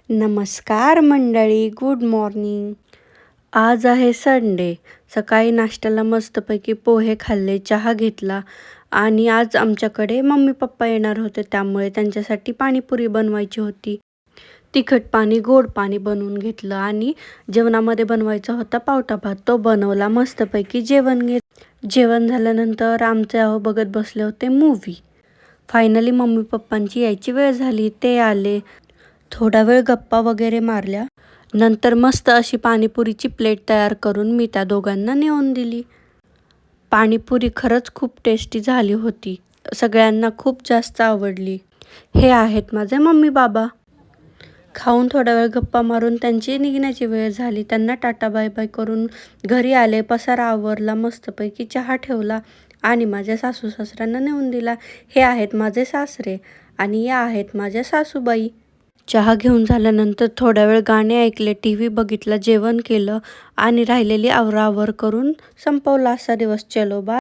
नमस्कार मंडळी, good morning. आज आहे संडे. सकाळी नाश्त्याला मस्तपैकी पोहे खाल्ले, चहा घेतला आणि आज आमच्याकडे मम्मी पप्पा येणार होते, त्यामुळे त्यांच्यासाठी पाणीपुरी बनवायची होती. तिखट पाणी गोड पाणी बनवून घेतलं आणि जेवणामध्ये बनवायचा होता पावटा भात, तो बनवला. मस्तपैकी जेवण झाल्यानंतर आमचे बघत बसले होते मूव्ही. फायनली मम्मी पप्पांची यायची वेळ झाली, ते आले. थोडा वेळ गप्पा वगैरे मारल्या. नंतर मस्त अशी पाणीपुरीची प्लेट तयार करून मी त्या दोघांना नेऊन दिली. पाणीपुरी खरंच खूप टेस्टी झाली होती. सगळ्यांना खूप जास्त आवडली. हे आहेत माझे मम्मी बाबा. खाऊन थोडा वेळ गप्पा मारून त्यांची निघण्याची वेळ झाली. त्यांना टाटा बाय बाय करून घरी आले. पसारा आवरला, मस्तपैकी चहा ठेवला आणि माझ्या सासू सासऱ्यांना नेऊन दिला. हे आहेत माझे सासरे आणि या आहेत माझ्या सासूबाई. चहा घेऊन झाल्यानंतर थोड्या वेळ गाणे ऐकले, टी व्ही बघितला, जेवण केलं आणि राहिलेली आवराआवर करून संपवला असा दिवस. चलो बाय.